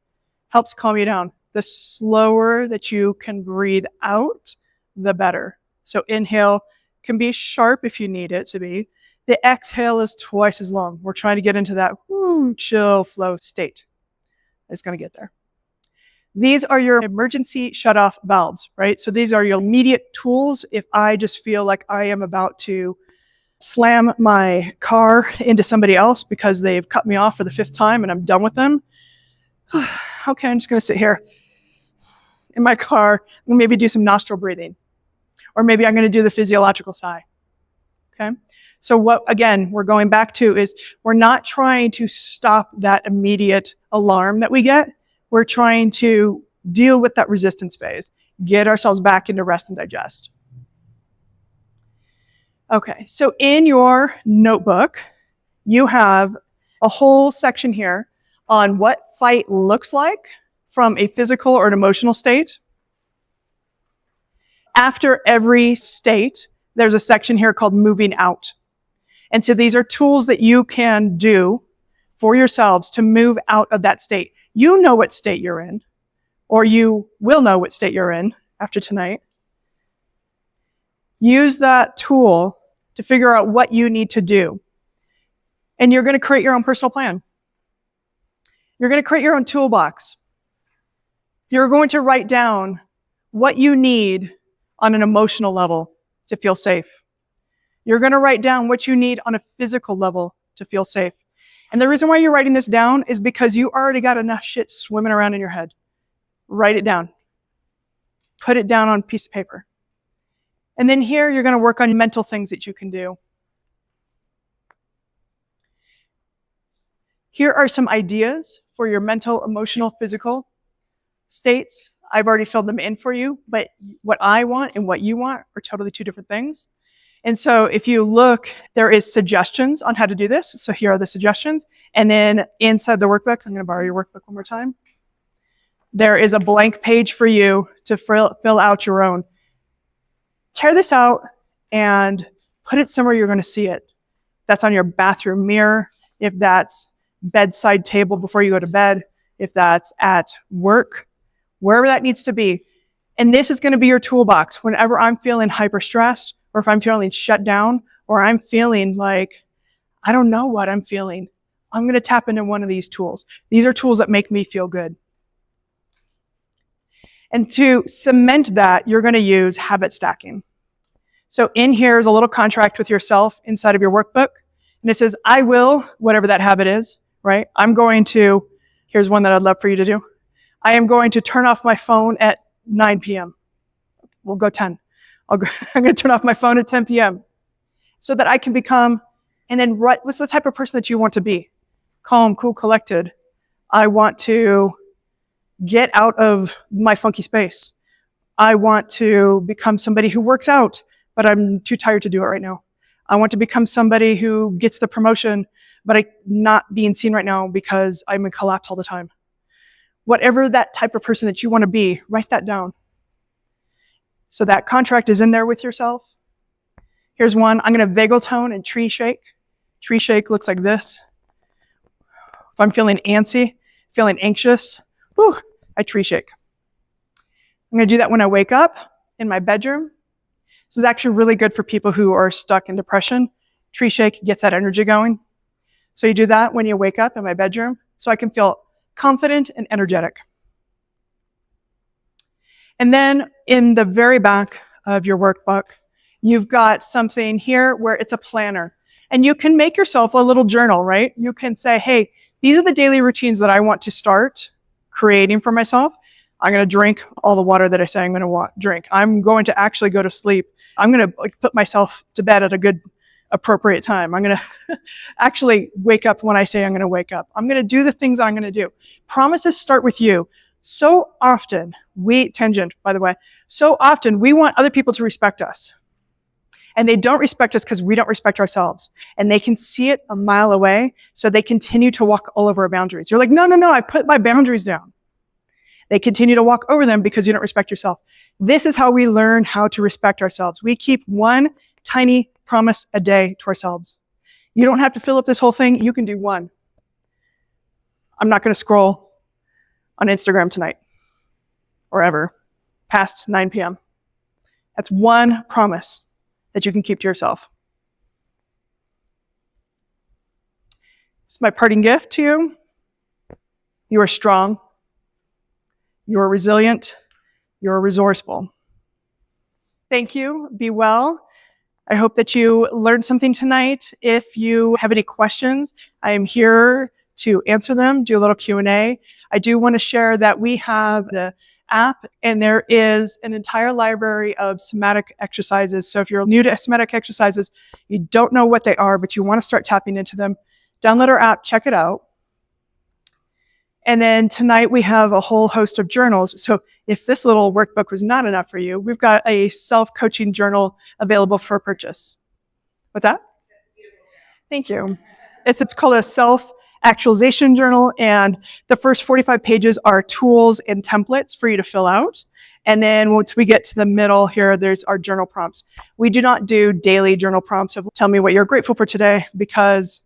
Helps calm you down. The slower that you can breathe out, the better. So inhale can be sharp if you need it to be. The exhale is twice as long. We're trying to get into that chill flow state. It's going to get there. These are your emergency shutoff valves, right? So these are your immediate tools if I just feel like I am about to slam my car into somebody else because they've cut me off for the 5th time and I'm done with them. Okay, I'm just going to sit here in my car and maybe do some nostril breathing. Or maybe I'm going to do the physiological sigh. Okay? So what, again, we're going back to is we're not trying to stop that immediate alarm that we get. We're trying to deal with that resistance phase, get ourselves back into rest and digest. Okay, so in your notebook, you have a whole section here on what fight looks like from a physical or an emotional state. After every state, there's a section here called moving out. And so these are tools that you can do for yourselves to move out of that state. You know what state you're in, or you will know what state you're in after tonight. Use that tool to figure out what you need to do. And you're going to create your own personal plan. You're going to create your own toolbox. You're going to write down what you need on an emotional level to feel safe. You're going to write down what you need on a physical level to feel safe. And the reason why you're writing this down is because you already got enough shit swimming around in your head. Write it down. Put it down on a piece of paper. And then here, you're going to work on mental things that you can do. Here are some ideas for your mental, emotional, physical states. I've already filled them in for you, but what I want and what you want are totally two different things. And so if you look, there is suggestions on how to do this. So here are the suggestions. And then inside the workbook, I'm going to borrow your workbook one more time. There is a blank page for you to fill out your own. Tear this out and put it somewhere you're going to see it. That's on your bathroom mirror, if that's bedside table before you go to bed, if that's at work, wherever that needs to be. And this is going to be your toolbox. Whenever I'm feeling hyper stressed, or if I'm feeling shut down, or I'm feeling like, I don't know what I'm feeling, I'm going to tap into one of these tools. These are tools that make me feel good. And to cement that, you're going to use habit stacking. So in here is a little contract with yourself inside of your workbook. And it says, I will, whatever that habit is, right? I'm going to, here's one that I'd love for you to do. I am going to turn off my phone at 9 p.m. We'll go 10. I'm going to turn off my phone at 10 p.m. so that I can become, and then what's the type of person that you want to be? Calm, cool, collected. I want to get out of my funky space. I want to become somebody who works out, but I'm too tired to do it right now. I want to become somebody who gets the promotion, but I'm not being seen right now because I'm in collapse all the time. Whatever that type of person that you want to be, write that down. So that contract is in there with yourself. Here's one. I'm going to vagal tone and tree shake. Tree shake looks like this. If I'm feeling antsy, feeling anxious, I tree shake. I'm going to do that when I wake up in my bedroom. This is actually really good for people who are stuck in depression. Tree shake gets that energy going. So you do that when you wake up in my bedroom so I can feel confident and energetic. And then in the very back of your workbook, you've got something here where it's a planner. And you can make yourself a little journal, right? You can say, hey, these are the daily routines that I want to start creating for myself. I'm going to drink all the water that I say I'm going to drink. I'm going to actually go to sleep. I'm going to put myself to bed at a good, appropriate time. I'm going to actually wake up when I say I'm going to wake up. I'm going to do the things I'm going to do. Promises start with you. So often, tangent, by the way, so often we want other people to respect us. And they don't respect us because we don't respect ourselves. And they can see it a mile away, so they continue to walk all over our boundaries. You're like, no, I put my boundaries down. They continue to walk over them because you don't respect yourself. This is how we learn how to respect ourselves. We keep one tiny promise a day to ourselves. You don't have to fill up this whole thing. You can do one. I'm not going to scroll on Instagram tonight or ever past 9 p.m. That's one promise that you can keep to yourself. It's my parting gift to you. You are strong. You are resilient. You are resourceful. Thank you. Be well. I hope that you learned something tonight. If you have any questions, I am here to answer them, do a little Q&A. I do want to share that we have the app, and there is an entire library of somatic exercises. So if you're new to somatic exercises, you don't know what they are, but you want to start tapping into them, download our app, check it out. And then tonight we have a whole host of journals. So if this little workbook was not enough for you, we've got a self-coaching journal available for purchase. What's that? Thank you. It's called a self-actualization journal, and the first 45 pages are tools and templates for you to fill out. And then once we get to the middle here, there's our journal prompts. We do not do daily journal prompts of tell me what you're grateful for today, because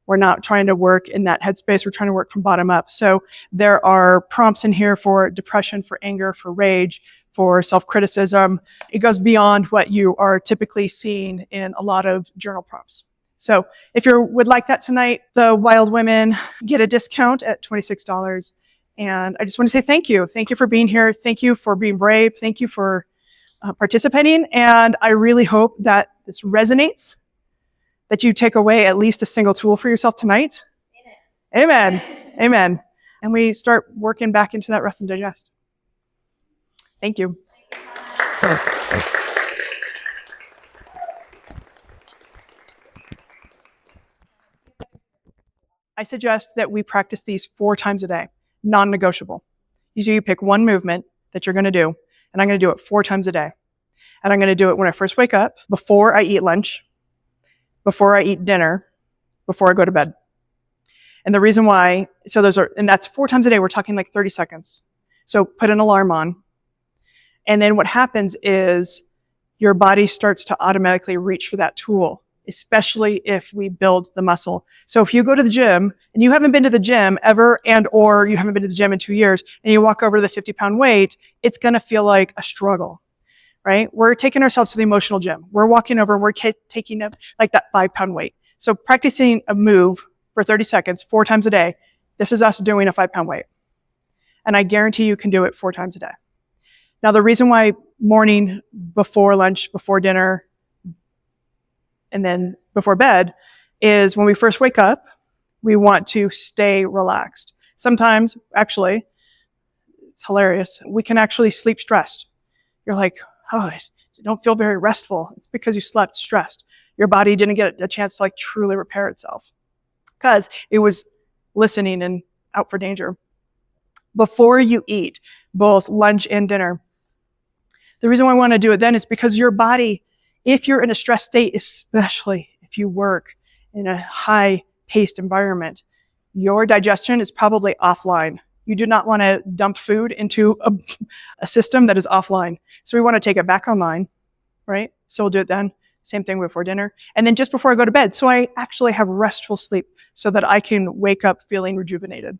we're not trying to work in that headspace. We're trying to work from bottom up. So there are prompts in here for depression, for anger, for rage, for self-criticism. It goes beyond what you are typically seeing in a lot of journal prompts. So if you would like that tonight, the Wild Women get a discount at $26. And I just want to say thank you. Thank you for being here. Thank you for being brave. Thank you for participating. And I really hope that this resonates, that you take away at least a single tool for yourself tonight. Amen. Amen. Amen. And we start working back into that rest and digest. Thank you. I suggest that we practice these 4 times a day, non-negotiable. Usually you pick one movement that you're going to do, and I'm going to do it 4 times a day. And I'm going to do it when I first wake up, before I eat lunch, before I eat dinner, before I go to bed. And the reason why, and that's 4 times a day, we're talking like 30 seconds. So put an alarm on. And then what happens is your body starts to automatically reach for that tool, especially if we build the muscle. So if you go to the gym and you haven't been to the gym ever, or you haven't been to the gym in 2 years, and you walk over to the 50-pound weight, it's going to feel like a struggle. Right? We're taking ourselves to the emotional gym. We're walking over, we're taking up like that 5-pound weight. So practicing a move for 30 seconds, 4 times a day, this is us doing a 5-pound weight. And I guarantee you can do it 4 times a day. Now, the reason why morning, before lunch, before dinner, and then before bed is when we first wake up, we want to stay relaxed. Sometimes, actually, it's hilarious, we can actually sleep stressed. You're like, oh, I don't feel very restful. It's because you slept stressed. Your body didn't get a chance to like truly repair itself because it was listening and out for danger. Before you eat both lunch and dinner, the reason why I want to do it then is because your body, if you're in a stress state, especially if you work in a high-paced environment, your digestion is probably offline. You do not want to dump food into a system that is offline. So we want to take it back online, right? So we'll do it then. Same thing before dinner. And then just before I go to bed, so I actually have restful sleep so that I can wake up feeling rejuvenated.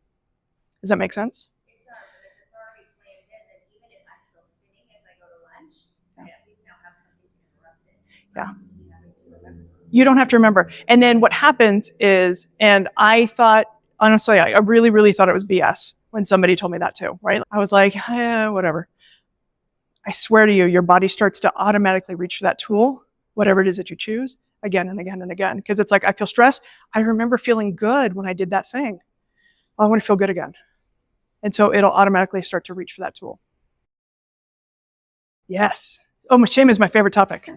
Does that make sense? It does. And if it's already planned in, then even if I'm still spinning as I go to lunch, I at least now have something to interrupt Yeah. You don't have to remember. And then what happens is, and I thought, honestly, I really, really thought it was BS when somebody told me that too, right? I was like, whatever. I swear to you, your body starts to automatically reach for that tool, whatever it is that you choose, again and again and again. Because it's like, I feel stressed. I remember feeling good when I did that thing. I want to feel good again. And so it'll automatically start to reach for that tool. Yes. Oh, shame is my favorite topic.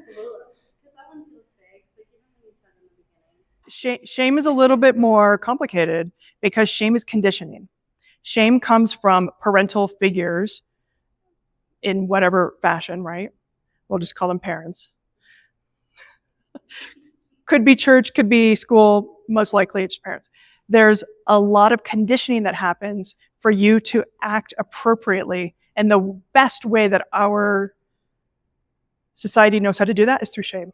Shame is a little bit more complicated because shame is conditioning. Shame comes from parental figures in whatever fashion, right? We'll just call them parents. Could be church, could be school, most likely it's parents. There's a lot of conditioning that happens for you to act appropriately. And the best way that our society knows how to do that is through shame.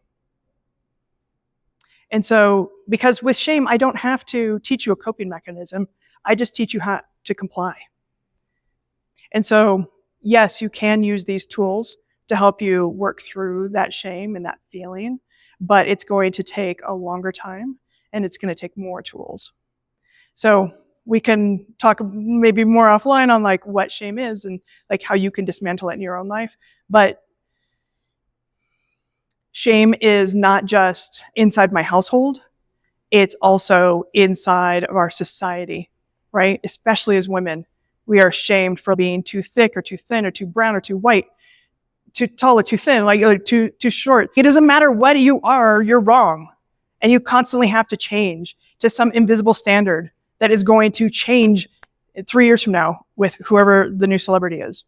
And so, because with shame, I don't have to teach you a coping mechanism. I just teach you how to comply. And so, yes, you can use these tools to help you work through that shame and that feeling, but it's going to take a longer time and it's going to take more tools. So we can talk maybe more offline on like what shame is and like how you can dismantle it in your own life. But shame is not just inside my household, it's also inside of our society, right? Especially as women, we are shamed for being too thick or too thin or too brown or too white, too tall or too thin, like too short. It doesn't matter what you are, you're wrong. And you constantly have to change to some invisible standard that is going to change 3 years from now with whoever the new celebrity is.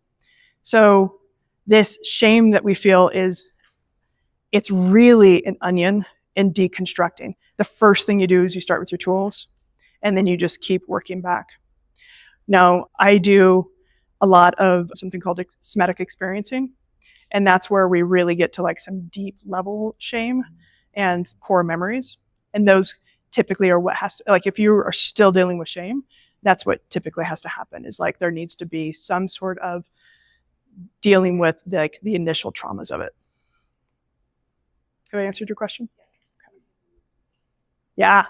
So this shame that we feel it's really an onion in deconstructing. The first thing you do is you start with your tools and then you just keep working back. Now, I do a lot of something called somatic experiencing, and that's where we really get to like some deep level shame and core memories. And those typically are what has to, like if you are still dealing with shame, that's what typically has to happen is like there needs to be some sort of dealing with the initial traumas of it. Have I answered your question? Okay. Yeah.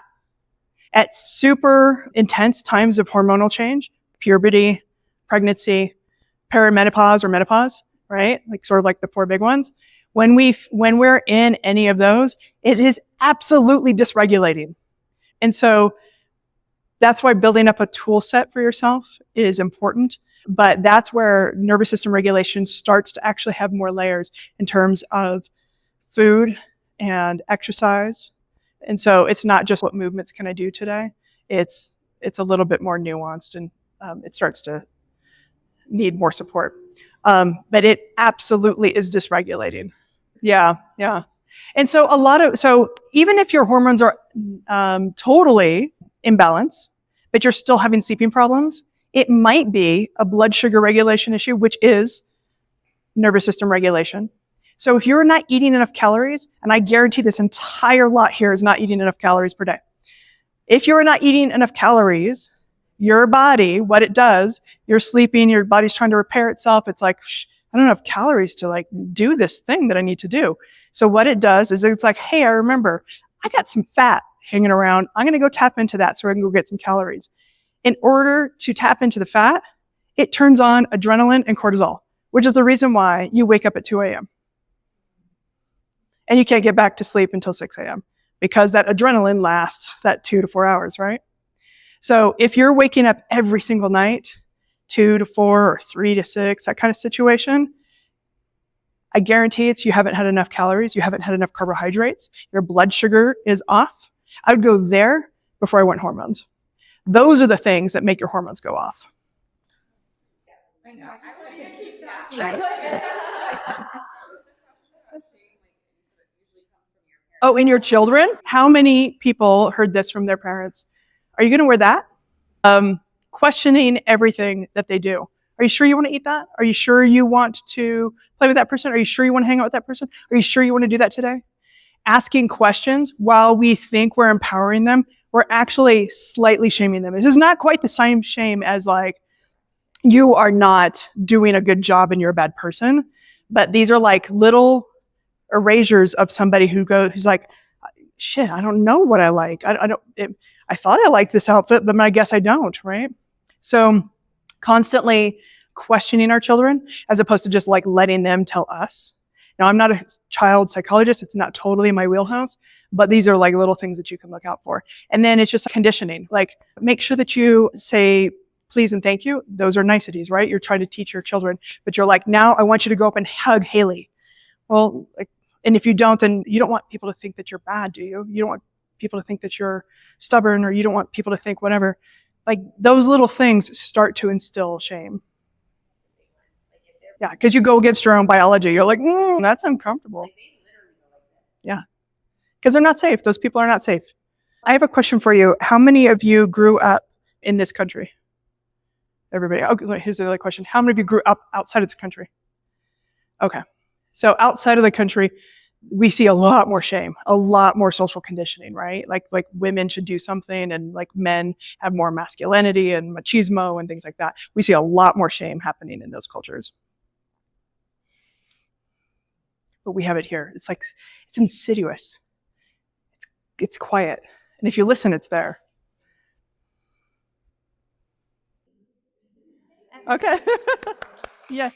At super intense times of hormonal change, puberty, pregnancy, perimenopause or menopause, right? Like sort of like the 4 big ones. When we're in any of those, it is absolutely dysregulating. And so that's why building up a tool set for yourself is important. But that's where nervous system regulation starts to actually have more layers in terms of food and exercise. And so it's not just what movements can I do today. It's a little bit more nuanced and it starts to need more support. But it absolutely is dysregulating. Yeah. And so even if your hormones are totally imbalanced, but you're still having sleeping problems, it might be a blood sugar regulation issue, which is nervous system regulation. So if you're not eating enough calories, and I guarantee this entire lot here is not eating enough calories per day. If you're not eating enough calories, your body, what it does, you're sleeping, your body's trying to repair itself. It's like, I don't have calories to like do this thing that I need to do. So what it does is it's like, hey, I remember I got some fat hanging around. I'm going to go tap into that so I can go get some calories. In order to tap into the fat, it turns on adrenaline and cortisol, which is the reason why you wake up at 2 a.m. And you can't get back to sleep until 6 a.m. because that adrenaline lasts that 2 to 4 hours, right? So if you're waking up every single night, 2 to 4 or 3 to 6, that kind of situation, I guarantee it's you haven't had enough calories, you haven't had enough carbohydrates, your blood sugar is off. I would go there before I went hormones. Those are the things that make your hormones go off. I know. Oh, in your children? How many people heard this from their parents? Are you going to wear that? Questioning everything that they do. Are you sure you want to eat that? Are you sure you want to play with that person? Are you sure you want to hang out with that person? Are you sure you want to do that today? Asking questions while we think we're empowering them, we're actually slightly shaming them. This is not quite the same shame as like, you are not doing a good job and you're a bad person. But these are like little erasures of somebody who's like, shit, I don't know what I like. I thought I liked this outfit, but I guess I don't, right? So constantly questioning our children as opposed to just like letting them tell us. Now, I'm not a child psychologist. It's not totally my wheelhouse, but these are like little things that you can look out for. And then it's just conditioning. Like, make sure that you say please and thank you. Those are niceties, right? You're trying to teach your children, but you're like, now I want you to go up and hug Haley. Well, like, and if you don't, then you don't want people to think that you're bad, do you? You don't want people to think that you're stubborn, or you don't want people to think whatever. Like, those little things start to instill shame. Yeah, because you go against your own biology. You're like, that's uncomfortable. Yeah, because they're not safe. Those people are not safe. I have a question for you. How many of you grew up in this country? Everybody. Okay, here's the other question. How many of you grew up outside of this country? Okay. So outside of the country, we see a lot more shame, a lot more social conditioning, right? Like women should do something, and like men have more masculinity and machismo and things like that. We see a lot more shame happening in those cultures. But we have it here. It's like, it's insidious. It's quiet. And if you listen, it's there. Okay. Yeah.